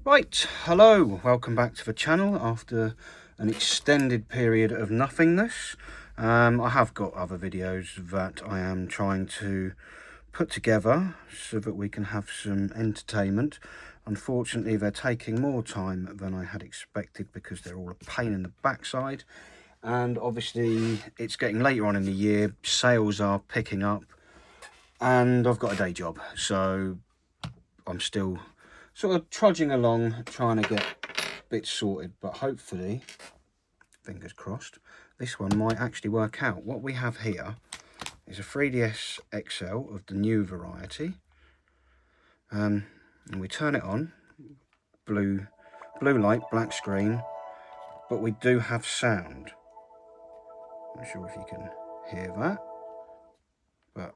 Right, hello, welcome back to the channel after an extended period of nothingness. I have got other videos that I am trying to put together so that we can have some entertainment. Unfortunately, they're taking more time than I had expected because they're all a pain in the backside. And obviously, it's getting later on in the year, sales are picking up, and I've got a day job, so I'm still sort of trudging along trying to get bits sorted, but hopefully, fingers crossed, this one might actually work out. What we have here is a 3DS XL of the new variety, and we turn it on, blue light, black screen, but we do have sound. I'm not sure if you can hear that, but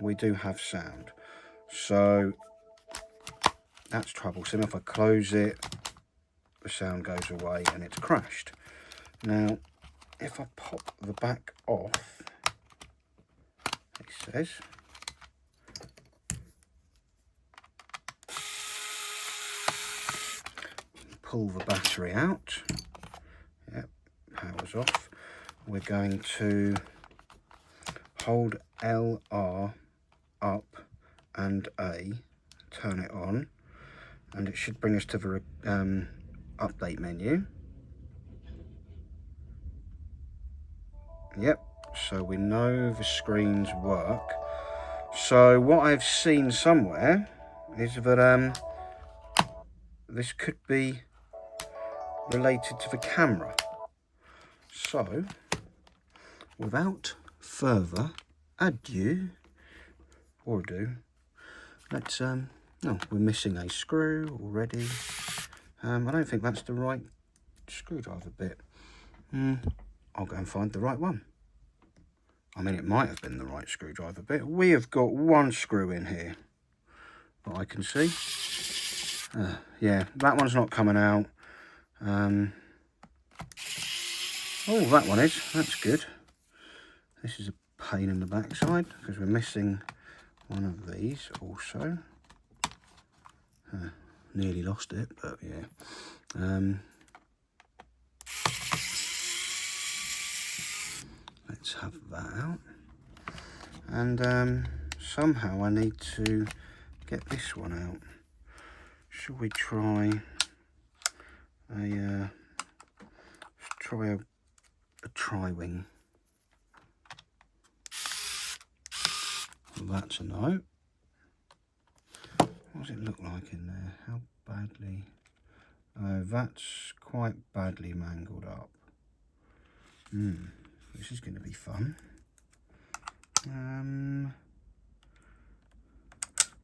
we do have sound, so that's troublesome. If I close it, the sound goes away and it's crashed. Now, if I pop the back off, it says, pull the battery out. Yep, power's off. We're going to hold LR up and A, turn it on, and it should bring us to the update menu. Yep, so we know the screens work. So what I've seen somewhere is that this could be related to the camera. So without further ado, let's oh, we're missing a screw already. I don't think that's the right screwdriver bit. I'll go and find the right one. I mean, it might have been the right screwdriver bit. We have got one screw in here that I can see. Yeah, that one's not coming out. Oh, that one is. That's good. This is a pain in the backside because we're missing one of these also. Nearly lost it, but yeah. Let's have that out. And somehow I need to get this one out. Shall we try a tri-wing? Well, that's a no. What does it look like in there? How badly? Oh, that's quite badly mangled up. This is going to be fun.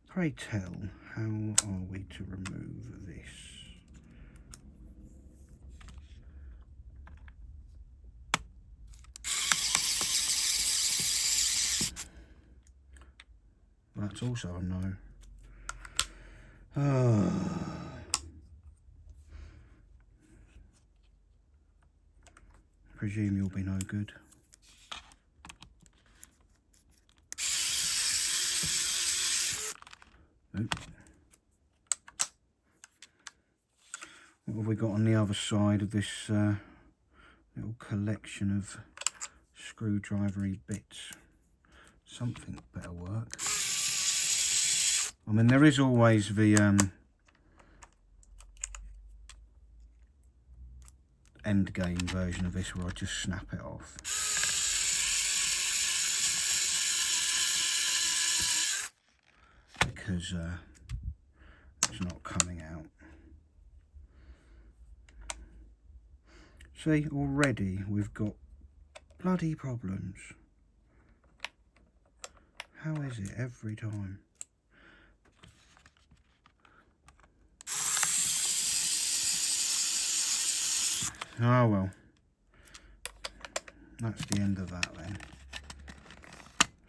Pray tell, how are we to remove this? That's also a no. Presume you'll be no good. Oops. What have we got on the other side of this little collection of screwdrivery bits? Something better work. I mean, there is always the end game version of this where I just snap it off. Because it's not coming out. See, already we've got bloody problems. How is it every time? Oh well, that's the end of that then.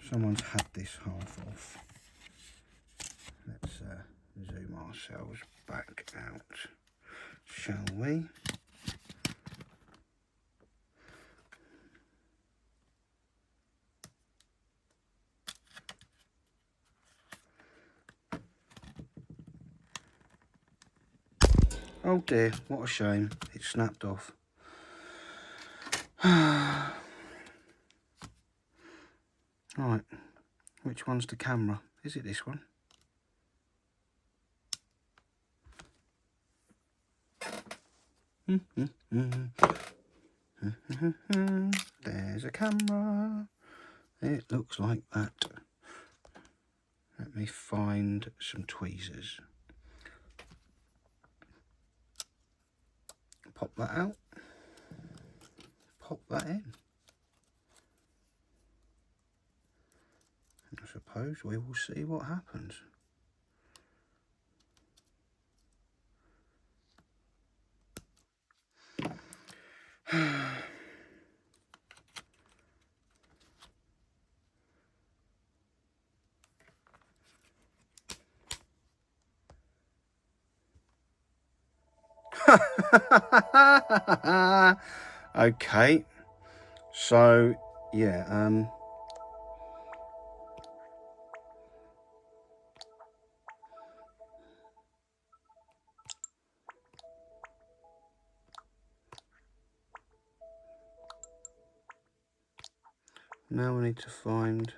Someone's had this half off. Let's zoom ourselves back out, shall we? Oh dear, what a shame. It snapped off. Right, which one's the camera? Is it this one? There's a camera. It looks like that. Let me find some tweezers. Pop that out. Pop that in. I suppose we will see what happens. Okay, so yeah, now we need to find,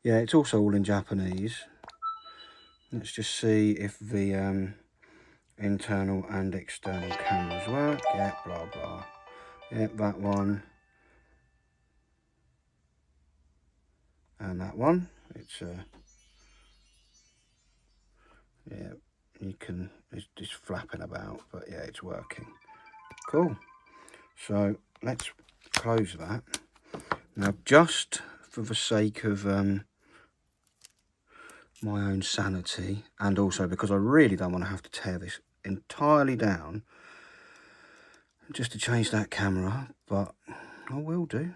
yeah, it's also all in Japanese. Let's just see if the internal and external cameras work. Yeah, blah blah. Yep, that one and that one. It's yeah, you can, it's just flapping about, but yeah, it's working. Cool. So let's close that. Now, just for the sake of my own sanity, and also because I really don't want to have to tear this entirely down just to change that camera, but I will do.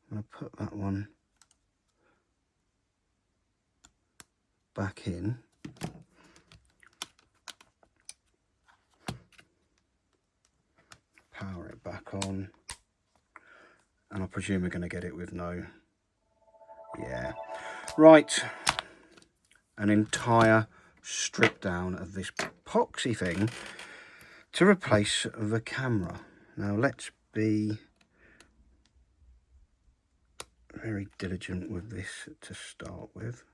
I'm going to put that one back in. Power it back on. And I presume we're going to get it with no... Yeah. Right. An entire strip down of this epoxy thing to replace the camera. Now let's be very diligent with this to start with,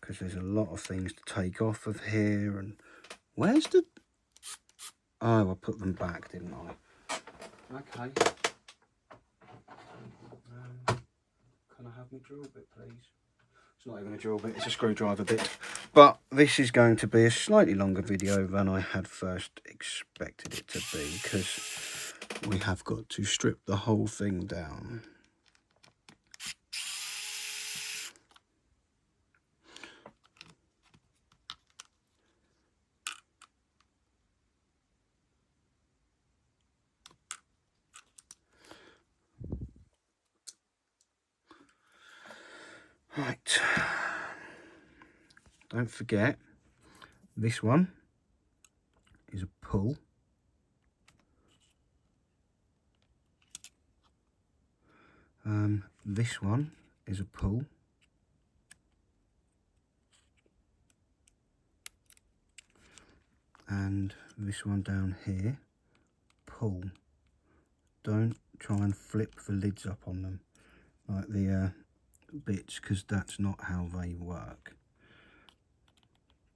because there's a lot of things to take off of here. And where's the... Oh, I put them back, didn't I? Okay. Can I have my drill bit, please? It's not even a drill bit, it's a screwdriver bit. But this is going to be a slightly longer video than I had first expected it to be, because we have got to strip the whole thing down. Right. Don't forget, this one is a pull. This one is a pull. And this one down here, pull. Don't try and flip the lids up on them like the bits, because that's not how they work.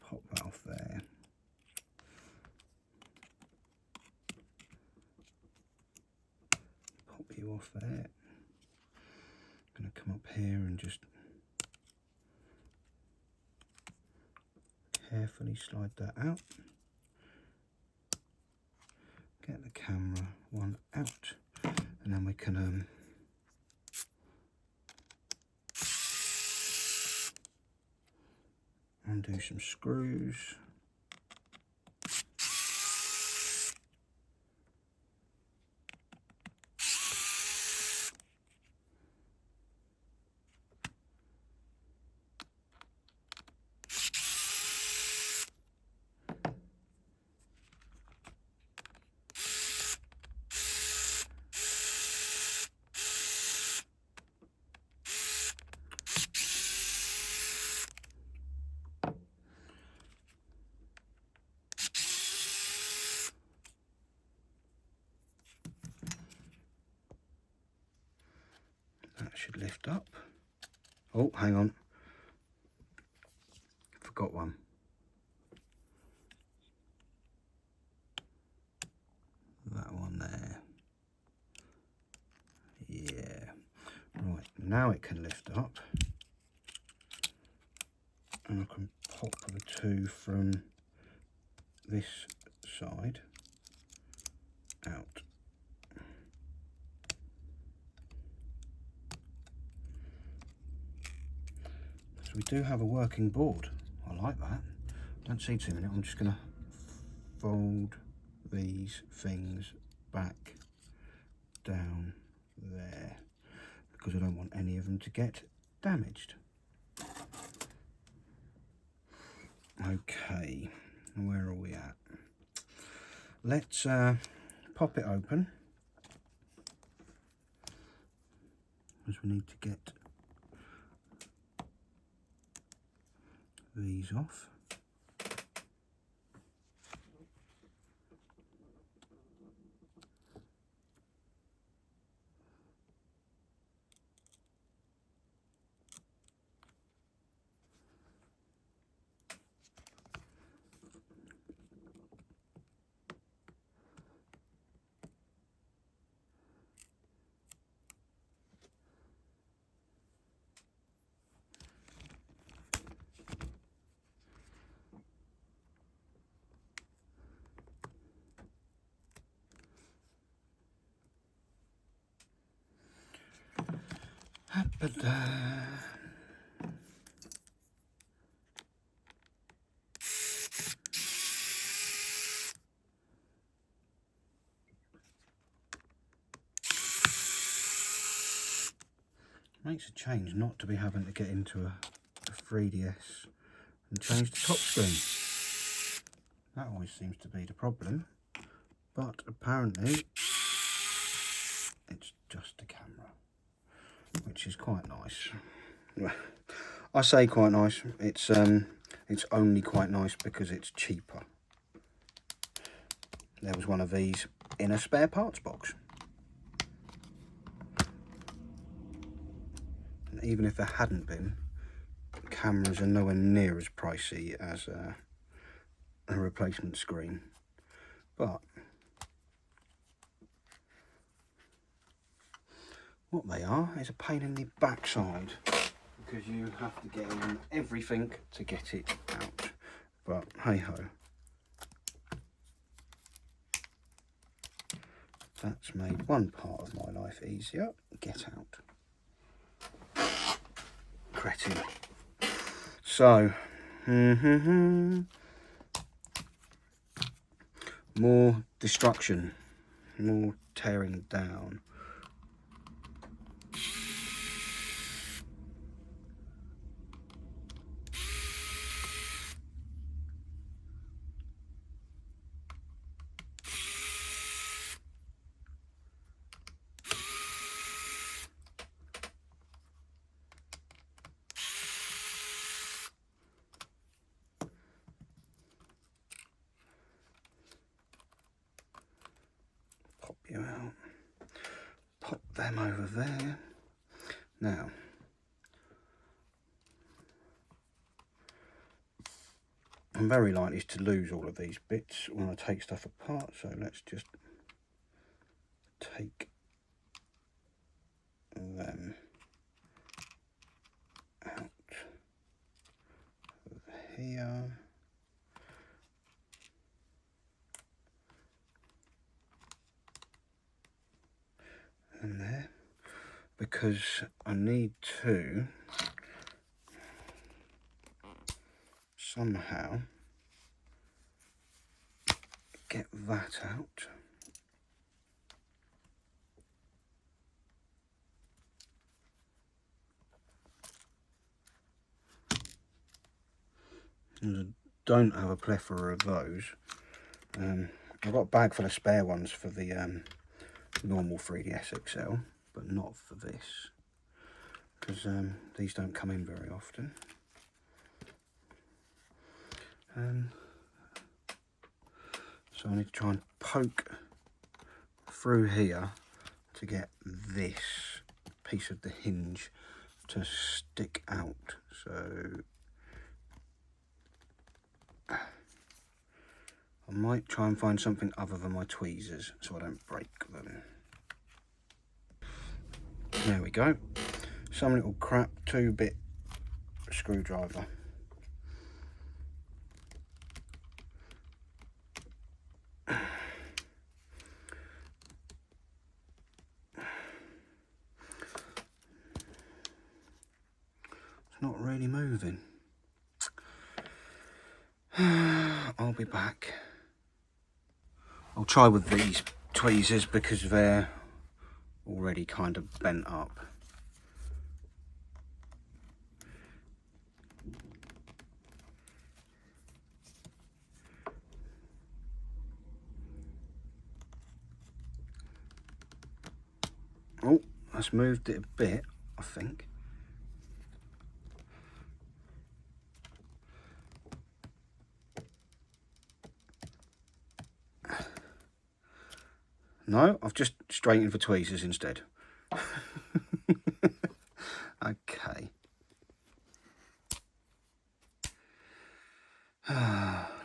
Pop that off there. Pop you off there. I'm going to come up here and just carefully slide that out. Get the camera one out, and then we can undo some screws. should lift up. Oh, hang on. Forgot one. That one there. Yeah. Right, now it can lift up. And I can pop the two from this side out. So we do have a working board. I like that. Don't see too many. I'm just going to fold these things back down there because I don't want any of them to get damaged. Okay, where are we at? Let's pop it open, as we need to get these off. Makes a change not to be having to get into a 3DS and change the top screen. That always seems to be the problem, but apparently it's just a camera, which is quite nice. I say quite nice. It's only quite nice because it's cheaper. There was one of these in a spare parts box. And even if there hadn't been, cameras are nowhere near as pricey as a replacement screen. But what they are is a pain in the backside, because you have to get in everything to get it out. But hey ho, that's made one part of my life easier. Get out. Cretin. So, more destruction, more tearing down. Pop you out. Pop them over there. Now, I'm very likely to lose all of these bits when I take stuff apart, so let's just take them out of here. And there, because I need to somehow get that out. I don't have a plethora of those. I've got a bag full of spare ones for the normal 3DS XL, but not for this, because these don't come in very often. So I need to try and poke through here to get this piece of the hinge to stick out. So I might try and find something other than my tweezers so I don't break them. There we go. Some little crap 2-bit screwdriver. It's not really moving. I'll be back. I'll try with these tweezers because they're already kind of bent up. Oh, that's moved it a bit, I think. No, I've just straightened the tweezers instead. Okay.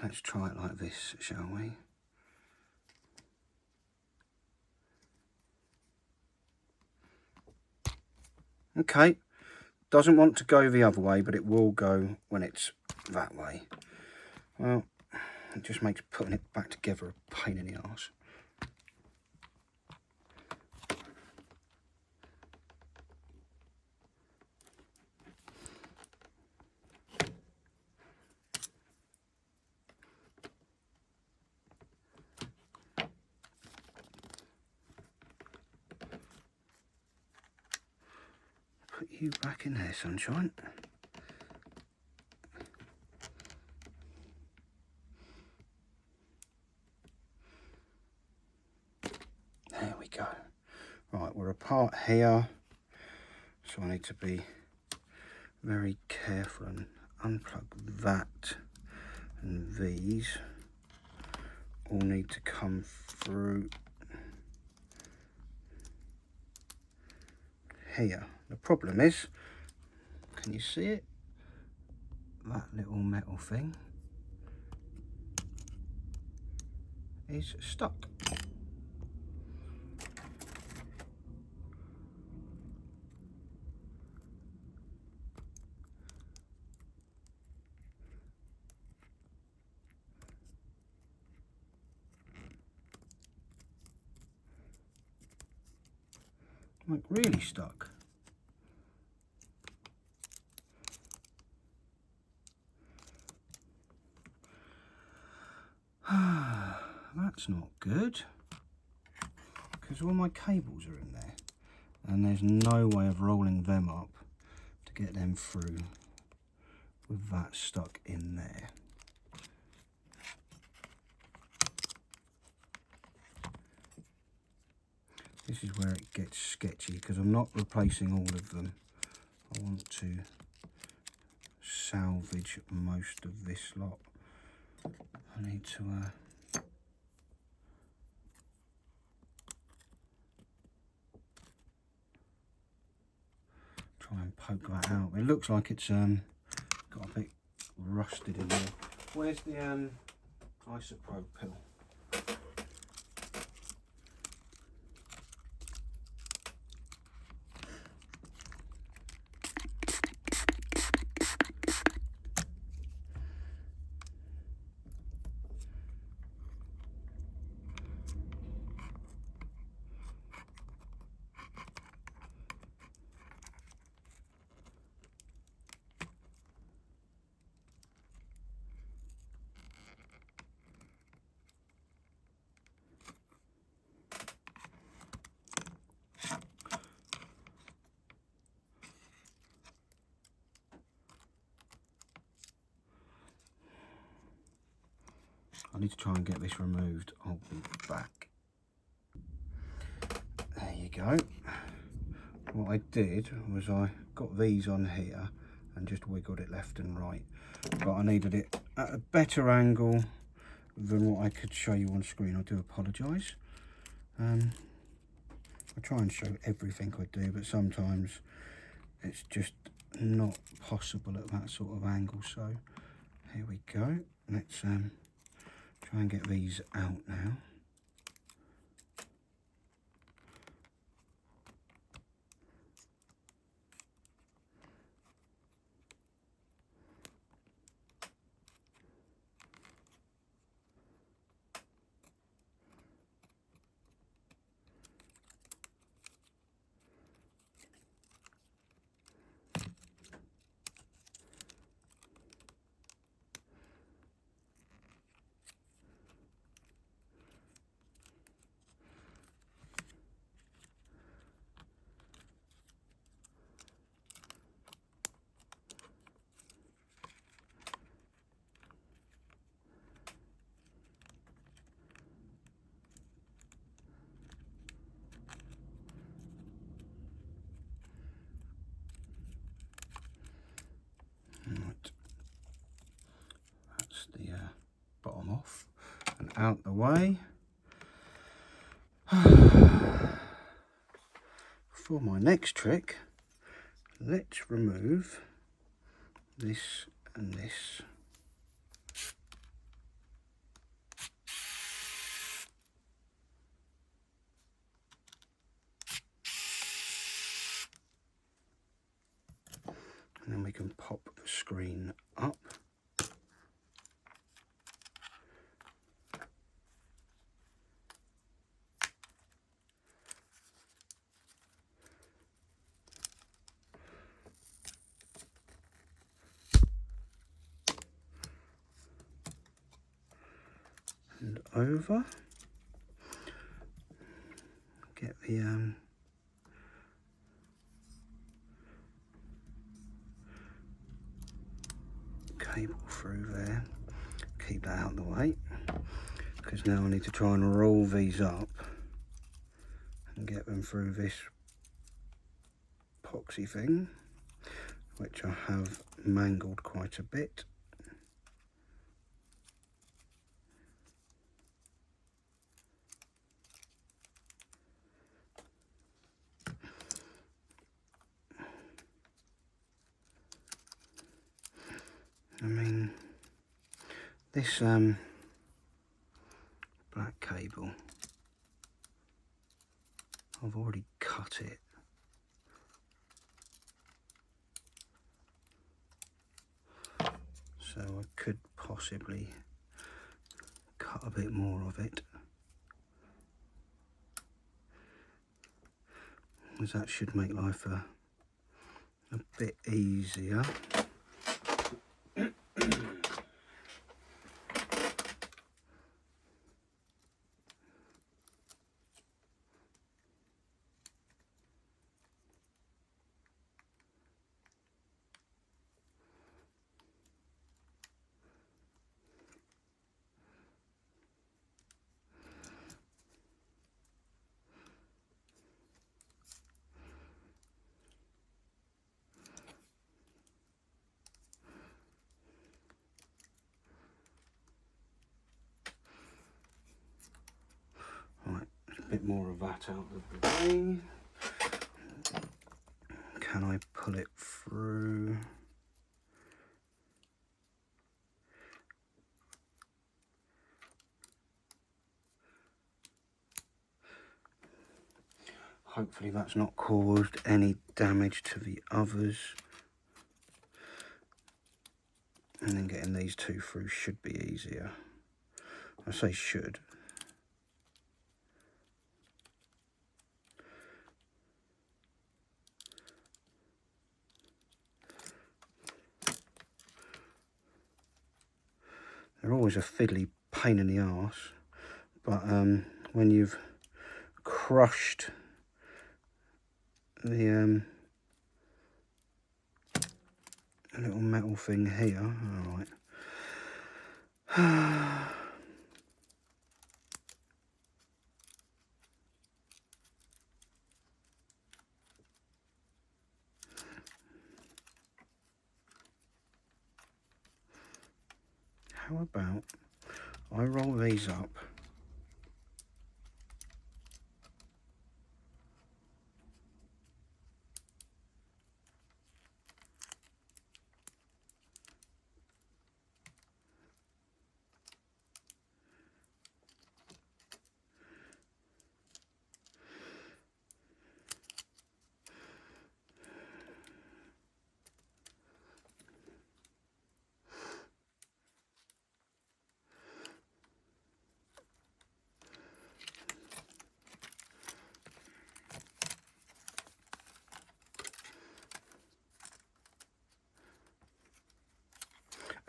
Let's try it like this, shall we? Okay. Doesn't want to go the other way, but it will go when it's that way. Well, it just makes putting it back together a pain in the arse. Put you back in there, sunshine. There we go. Right, we're apart here, so I need to be very careful and unplug that, and these all need to come through here. The problem is, can you see it? That little metal thing is stuck. Like really stuck. That's not good, because all my cables are in there and there's no way of rolling them up to get them through with that stuck in there. This is where it gets sketchy, because I'm not replacing all of them. I want to salvage most of this lot. I need to try and poke that out. It looks like it's got a bit rusted in there. Where's the isopro pill? I need to try and get this removed. I'll be back. There you go. What I did was I got these on here and just wiggled it left and right, but I needed it at a better angle than what I could show you on screen. I do apologise. I try and show everything I do, but sometimes it's just not possible at that sort of angle. So here we go. Let's try and get these out now. Right, that's the bottom off and out the way. For my next trick, let's remove this and this. And then we can pop the screen up. And over. Get the cable through there. Keep that out of the way, because now I need to try and roll these up and get them through this epoxy thing, which I have mangled quite a bit. I mean, this black cable, I've already cut it. So I could possibly cut a bit more of it, as that should make life a bit easier. Right, a bit more of that out of the way. Can I pull it through? Hopefully that's not caused any damage to the others. And then getting these two through should be easier. I say should. They're always a fiddly pain in the arse, but when you've crushed the little metal thing here, all right. How about I roll these up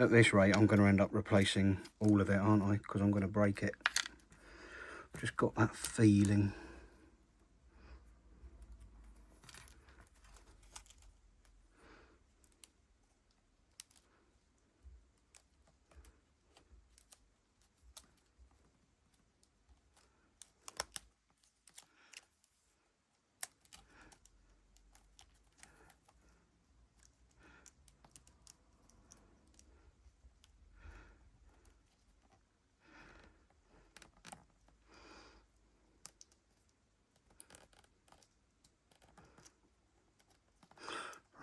At this rate, I'm going to end up replacing all of it, aren't I? Because I'm going to break it. Just got that feeling.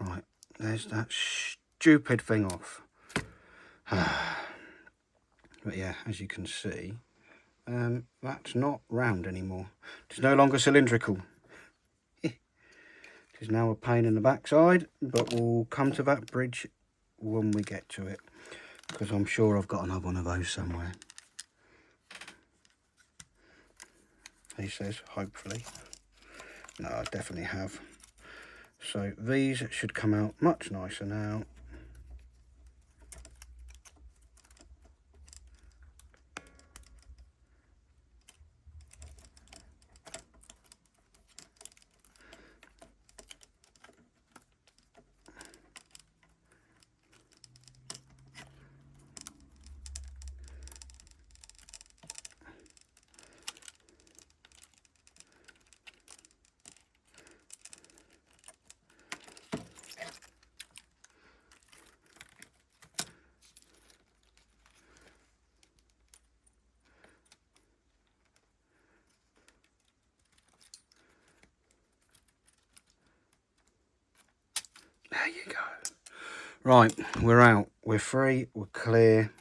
Right, there's that stupid thing off. But yeah, as you can see, that's not round anymore. It's no longer cylindrical. It is now a pain in the backside, but we'll come to that bridge when we get to it, because I'm sure I've got another one of those somewhere. He says, hopefully. No, I definitely have. So these should come out much nicer now. There you go. Right, we're out. We're free. We're clear.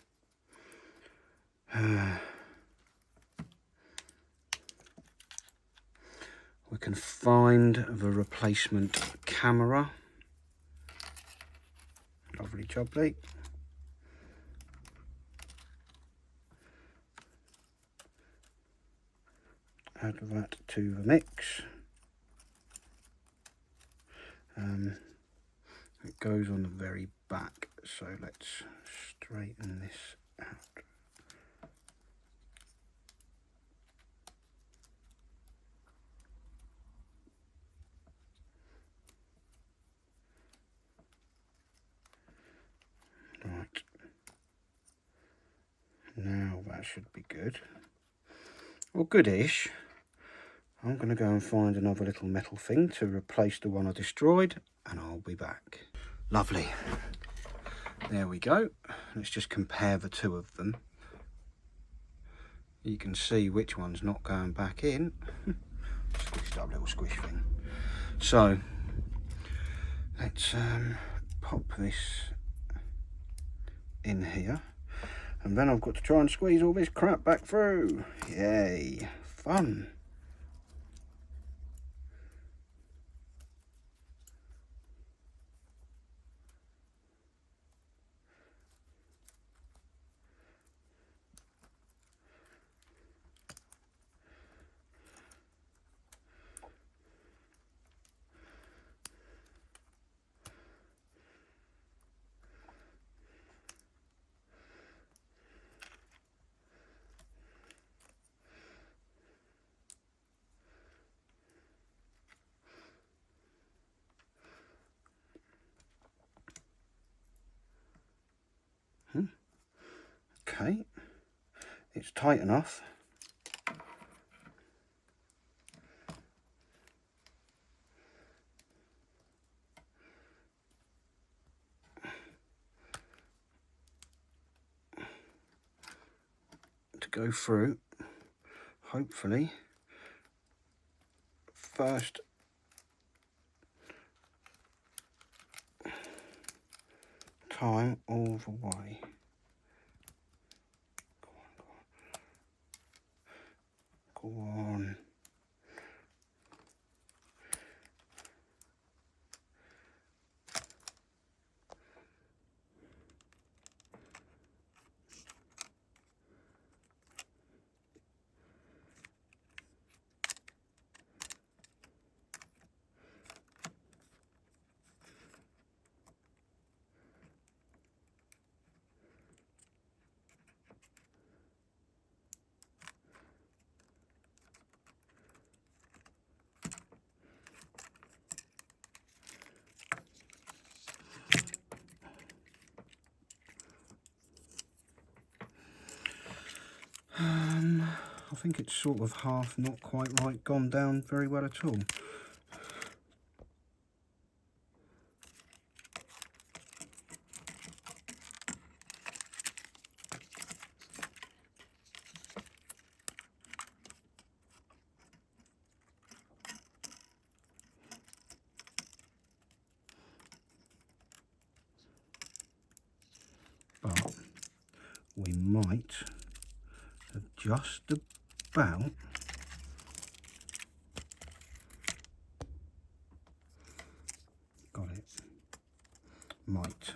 We can find the replacement camera. Lovely jubbly. Add that to the mix. It goes on the very back, so let's straighten this out. Right, now that should be good. Well, goodish. I'm going to go and find another little metal thing to replace the one I destroyed, and I'll be back. Lovely. There we go. Let's just compare the two of them. You can see which one's not going back in. Squished up little squish thing. So let's pop this in here, and then I've got to try and squeeze all this crap back through. Yay, fun. Okay, it's tight enough. To go through, hopefully, first time all the way. Go on. I think it's sort of half, not quite right, gone down very well at all. But we might have just about got it. Might.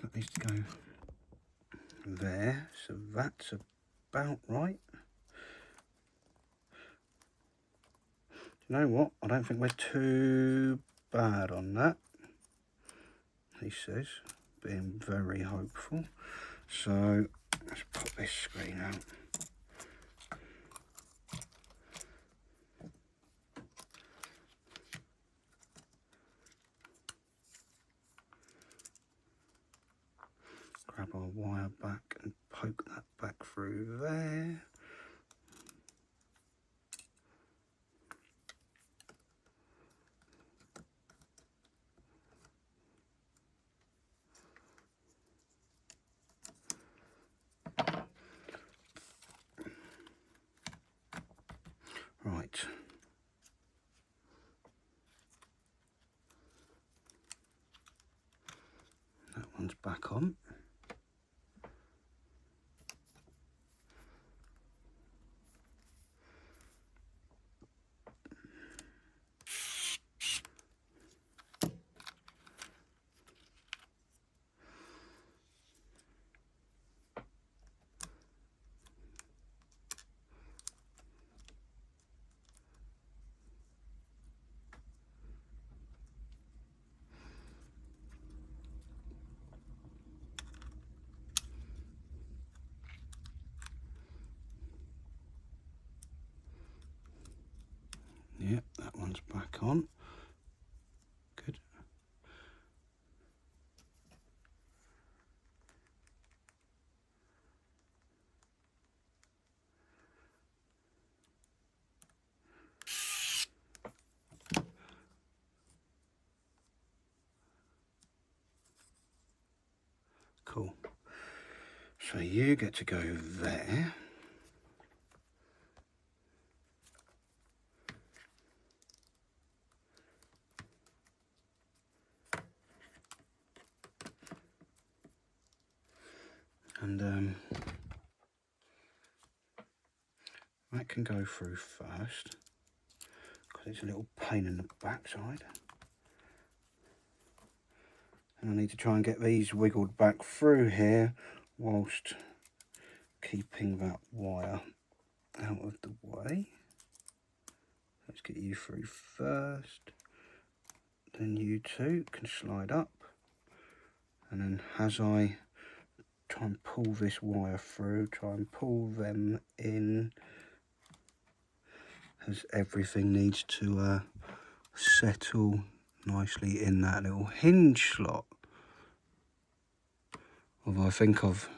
That needs to go there, so that's about right. You know what? I don't think we're too bad on that, he says, being very hopeful. So let's pop this screen out. Grab our wire back and poke that back through there. Right. That one's back on. Yep, that one's back on. Good. Cool. So you get to go there. And that can go through first, because it's a little pain in the backside. And I need to try and get these wiggled back through here whilst keeping that wire out of the way. Let's get you through first, then you two can slide up, and then as I try and pull this wire through, try and pull them in, as everything needs to settle nicely in that little hinge slot. Although I think I've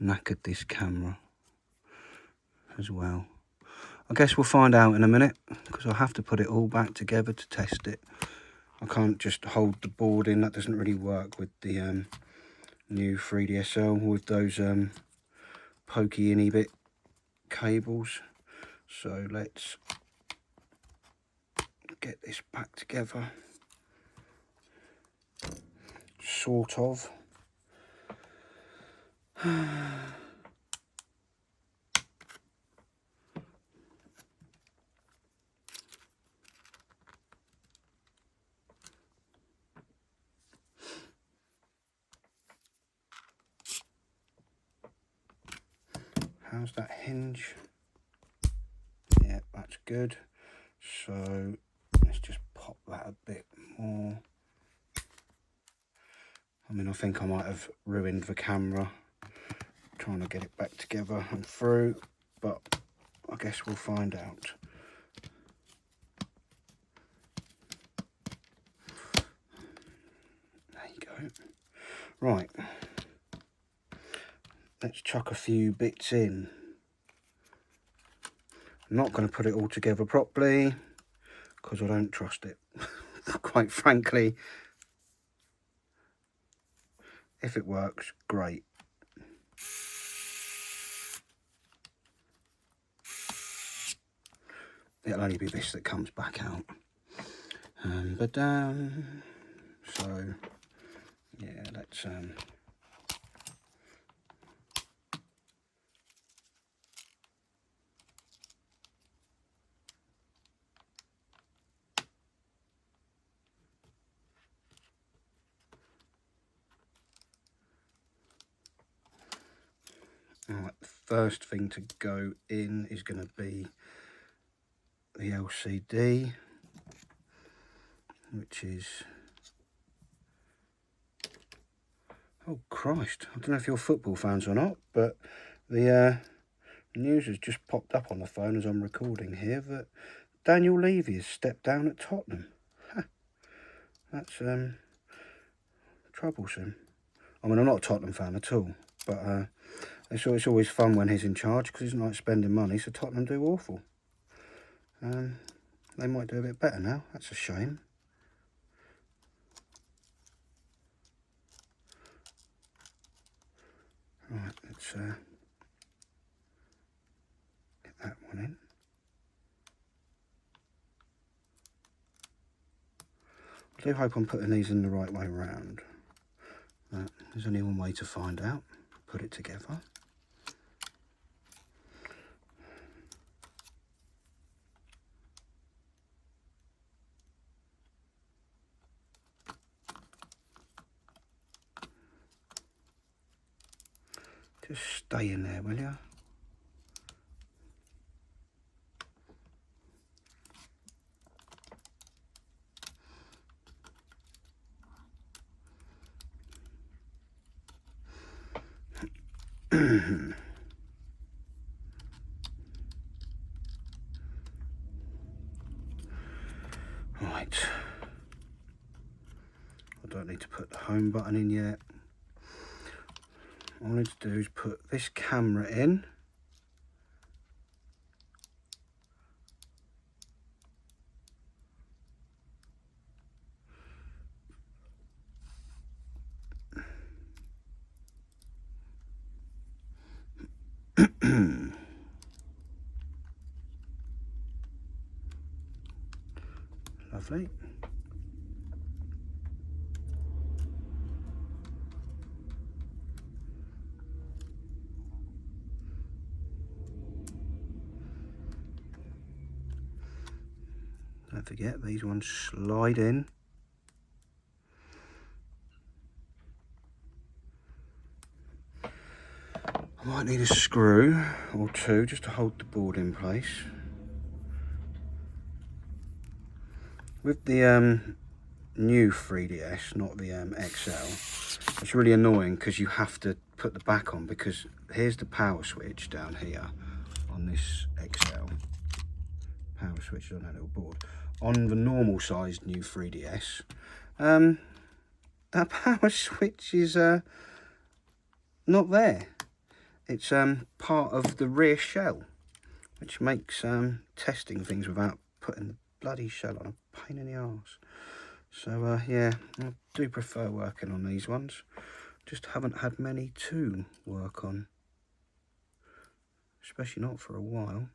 knackered this camera as well. I guess we'll find out in a minute, because I'll have to put it all back together to test it. I can't just hold the board in, that doesn't really work with the new 3DSL with those pokey inny bit cables. So let's get this back together, sort of. How's that hinge? Yeah, that's good. So let's just pop that a bit more. I mean, I think I might have ruined the camera trying to get it back together and through, but I guess we'll find out. There you go. Right, let's chuck a few bits in. I'm not going to put it all together properly because I don't trust it. Quite frankly, if it works, great. It'll only be this that comes back out. So yeah, let's right, the first thing to go in is going to be the LCD, which is, oh Christ, I don't know if you're football fans or not, but the news has just popped up on the phone as I'm recording here that Daniel Levy has stepped down at Tottenham. That's troublesome. I mean, I'm not a Tottenham fan at all, but it's always fun when he's in charge because he's not like spending money, so Tottenham do awful. They might do a bit better now. That's a shame. Right, let's get that one in. I do hope I'm putting these in the right way round. There's only one way to find out. Put it together. Just stay in there, will you? Right. I don't need to put the home button in yet. All I need to do is put this camera in. Lovely. Don't forget, these ones slide in. I might need a screw or two just to hold the board in place. With the new 3DS, not the XL, it's really annoying because you have to put the back on, because here's the power switch down here on this XL. Power switch on that little board. On the normal sized new 3DS, that power switch is not there. It's part of the rear shell, which makes testing things without putting the bloody shell on a pain in the arse. So yeah, I do prefer working on these ones. Just haven't had many to work on, especially not for a while.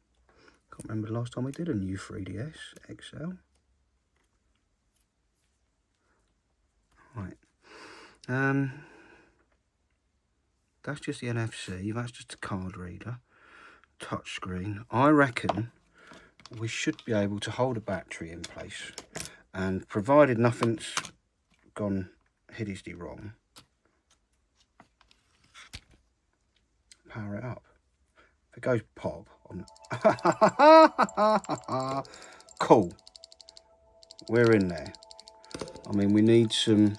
Can't remember the last time we did a new 3DS XL. Right. That's just the NFC, that's just a card reader, touch screen. I reckon we should be able to hold a battery in place, and provided nothing's gone hideously wrong, power it up. If it goes pop, cool, we're in there. I mean, we need some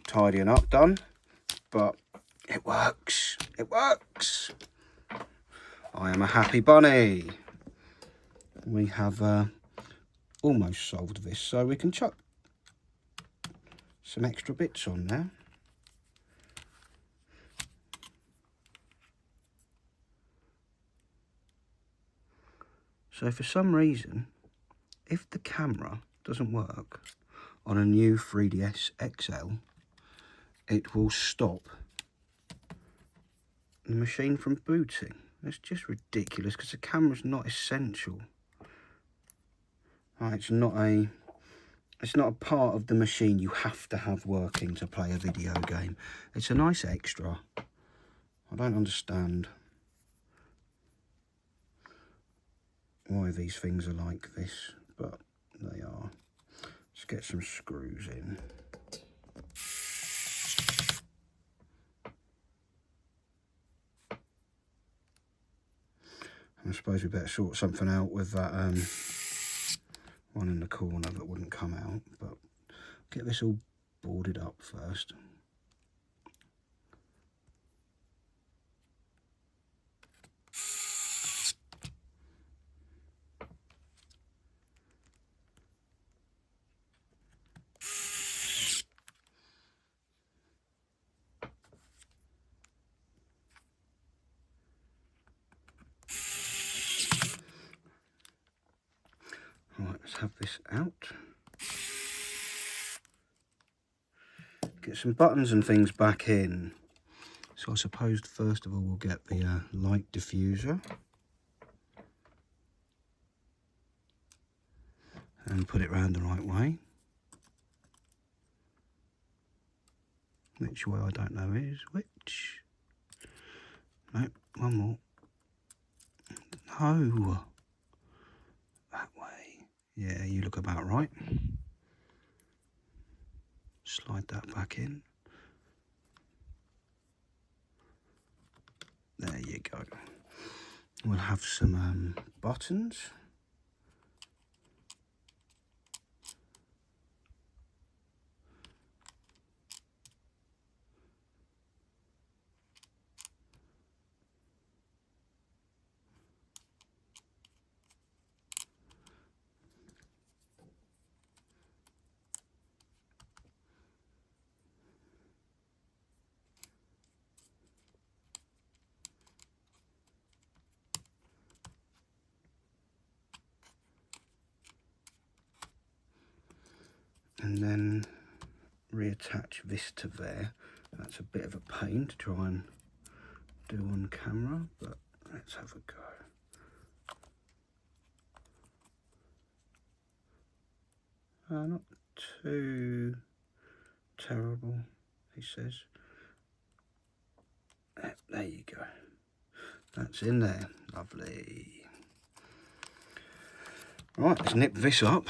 tidying up done, but it works. It works. I am a happy bunny. We have almost solved this, so we can chuck some extra bits on now. So for some reason, if the camera doesn't work on a new 3DS XL, it will stop the machine from booting. It's just ridiculous because the camera's not essential. It's not a part of the machine you have to have working to play a video game. It's a nice extra. I don't understand why these things are like this, but they are. Let's get some screws in. I suppose we better sort something out with that one in the corner that wouldn't come out, but get this all boarded up first. Right, let's have this out. Get some buttons and things back in. So I suppose first of all we'll get the light diffuser and put it round the right way. Which way I don't know is which. No, one more. No. That way. Yeah, you look about right. Slide that back in. There you go. We'll have some buttons. And then reattach this to there. That's a bit of a pain to try and do on camera, but let's have a go. Not too terrible, he says. There you go. That's in there. Lovely. Right, let's nip this up.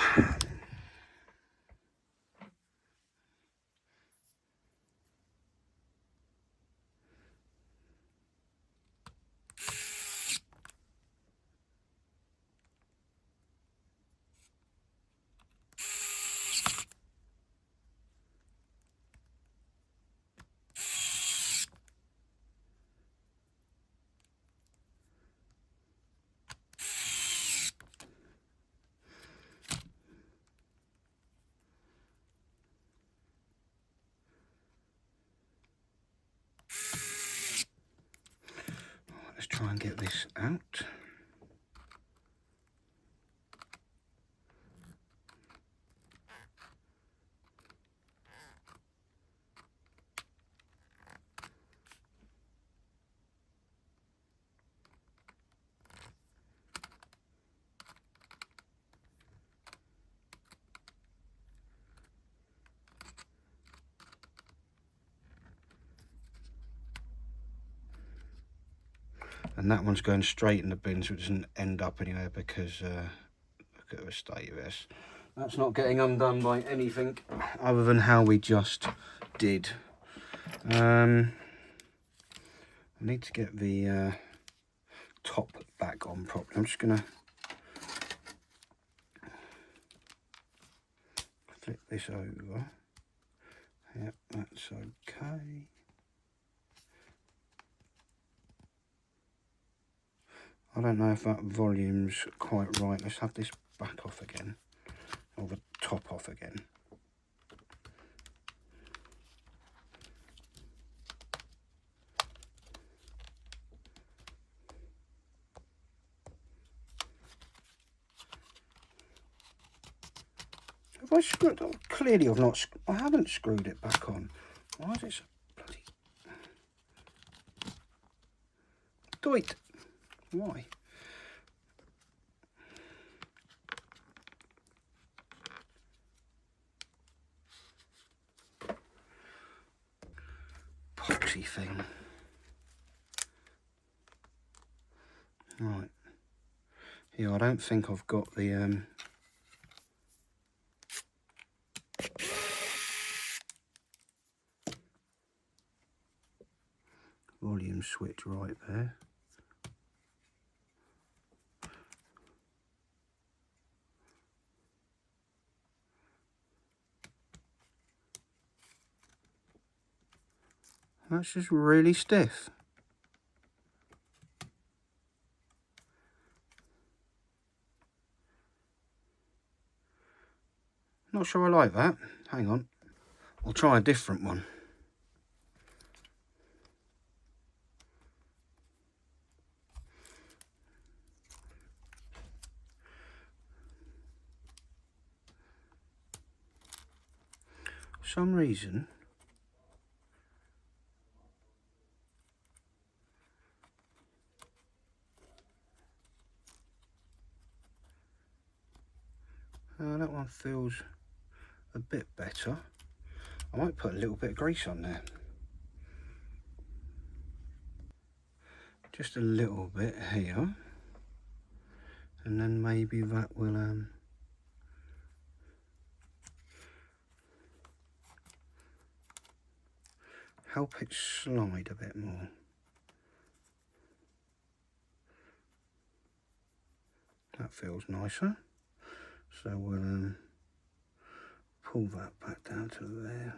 Let's try and get this out. And that one's going straight in the bin, so it doesn't end up anywhere, because look at the state of this. That's not getting undone by anything other than how we just did. I need to get the top back on properly. I'm just gonna flip this over. Yep, that's okay. I don't know if that volume's quite right. Let's have this back off again, or the top off again. Have I screwed? Oh, clearly I've not. I haven't screwed it back on. Why is it so bloody? Doit. Why? Poxy thing. Right. Yeah, I don't think I've got the volume switch right there. That's just really stiff. Not sure I like that. Hang on. I'll try a different one. For some reason, that one feels a bit better. I might put a little bit of grease on there. Just a little bit here. And then maybe that will help it slide a bit more. That feels nicer. So we'll pull that back down to there.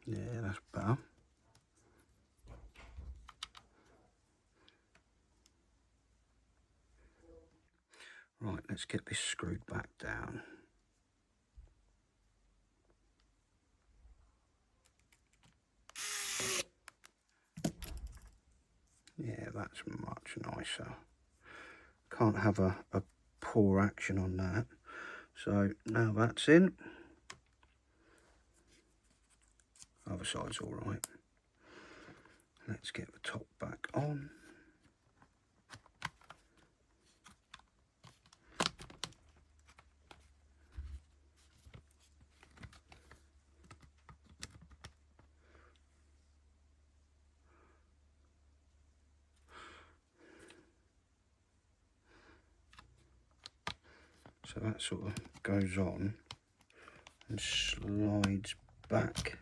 Yeah, that's better. Right, let's get this screwed back down. Yeah, that's much nicer. Can't have a poor action on that. So now that's in. Other side's all right. Let's get the top back on. So that sort of goes on and slides back.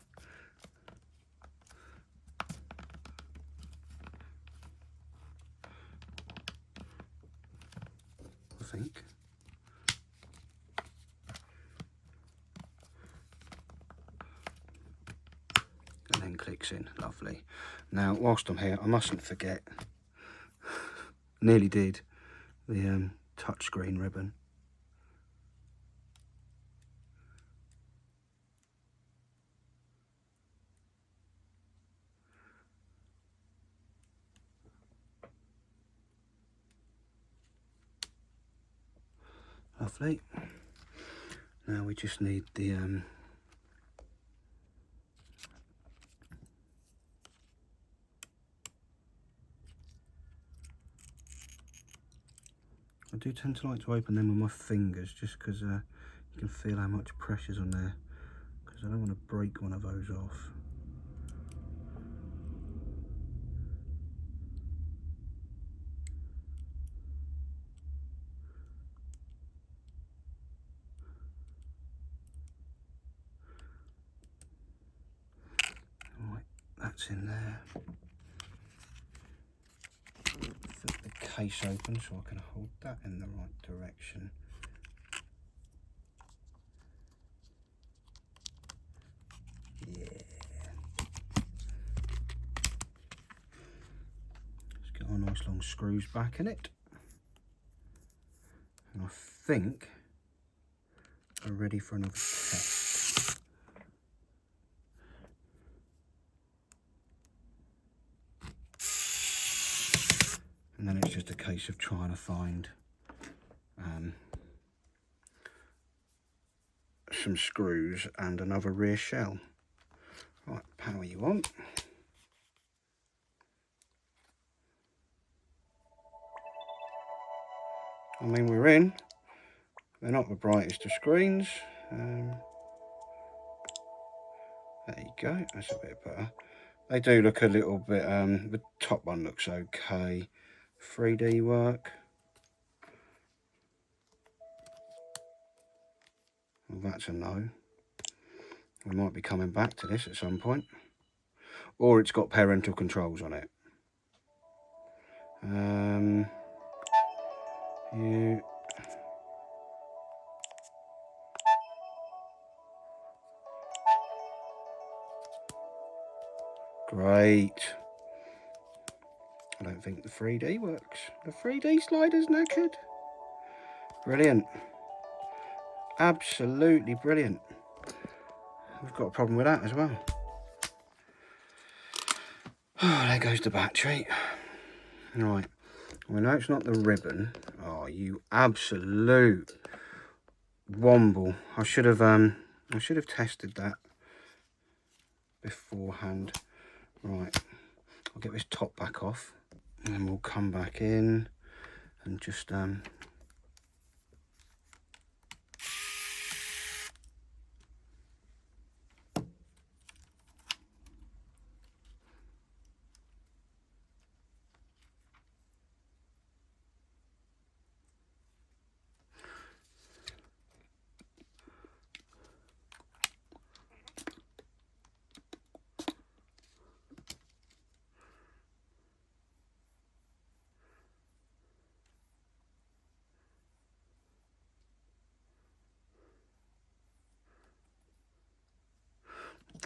I think. And then clicks in. Lovely. Now, whilst I'm here, I mustn't forget, nearly did, the touchscreen ribbon. Lovely. Now we just need the I do tend to like to open them with my fingers just because you can feel how much pressure's on there, because I don't want to break one of those off. Right, that's in there. Flip the case open so I can hold that in the right direction. Yeah. Let's get our nice long screws back in it. And I think we're ready for another test. and then it's just a case of trying to find some screws and another rear shell. Right, power you on. I mean, we're in. They're not the brightest of screens. There you go, that's a bit better. They do look a little bit, the top one looks okay. 3D work. Well, that's a no. We might be coming back to this at some point. Or it's got parental controls on it. You... Great. I don't think the 3D works. The 3D slider's knackered. Brilliant. Absolutely brilliant. We've got a problem with that as well. Oh, there goes the battery. Right. We know it's not the ribbon. Oh, you absolute womble. I should have tested that beforehand. Right. I'll get this top back off, and then we'll come back in and just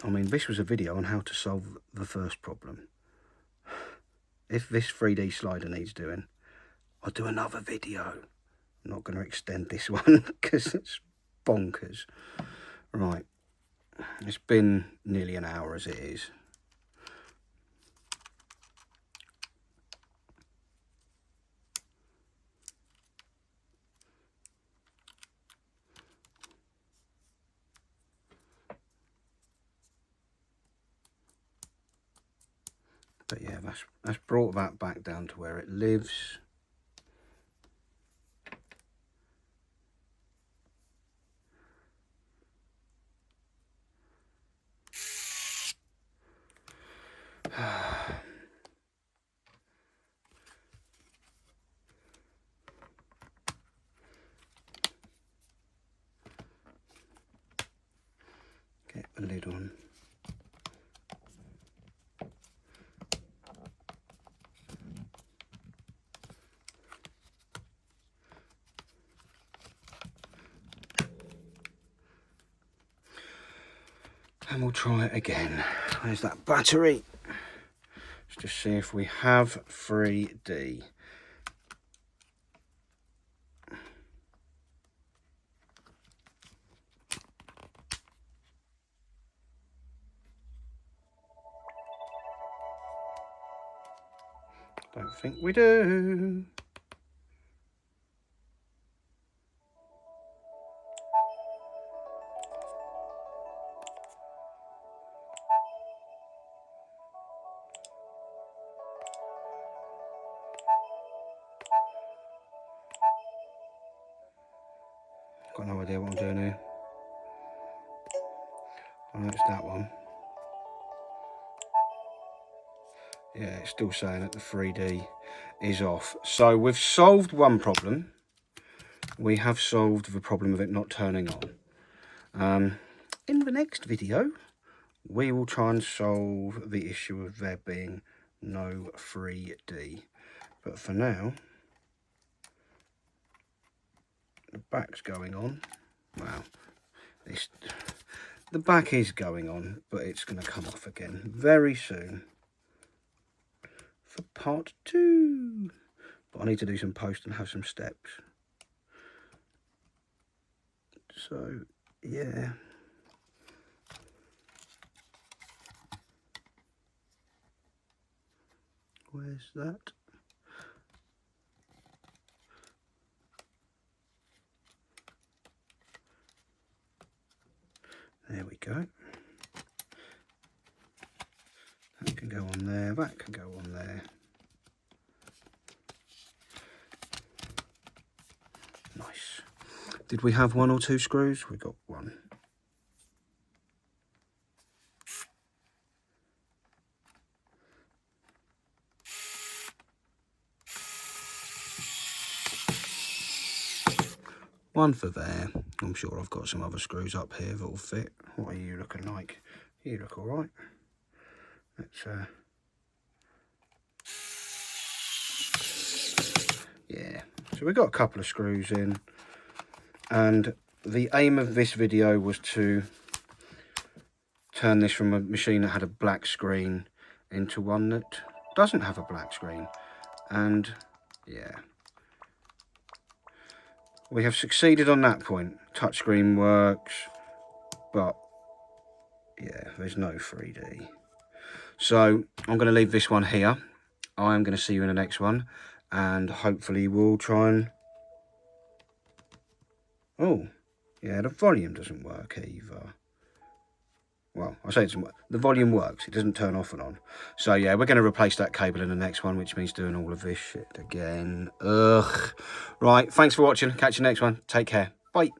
I mean, this was a video on how to solve the first problem. If this 3D slider needs doing, I'll do another video. I'm not going to extend this one because it's bonkers. Right, it's been nearly an hour as it is. But yeah, that's brought that back down to where it lives. Get the lid on. And we'll try it again. There's that battery. Let's just see if we have 3D. Don't think we do. Got no idea what I'm doing here. I know it's that one. Yeah, it's still saying that the 3D is off. So we've solved one problem. We have solved the problem of it not turning on. In the next video, we will try and solve the issue of there being no 3D. But for now, the back's going on. Wow, the back is going on, but it's going to come off again very soon for part 2. But I need to do some post and have some steps. So, yeah. Where's that? There we go. That can go on there, that can go on there. Nice. Did we have 1 or 2 screws? We got 1. One for there. I'm sure I've got some other screws up here that will fit. What are you looking like? You look all right. Let's yeah. So we've got a couple of screws in, and the aim of this video was to turn this from a machine that had a black screen into one that doesn't have a black screen. And yeah, we have succeeded on that point. Touchscreen works, but yeah, there's no 3D. So I'm going to leave this one here. I'm going to see you in the next one, and hopefully we'll try and... Oh, yeah, the volume doesn't work either. Well, I say it's, the volume works, it doesn't turn off and on. So yeah, we're going to replace that cable in the next one, which means doing all of this shit again. Ugh. Right, thanks for watching. Catch you next one. Take care. Bye.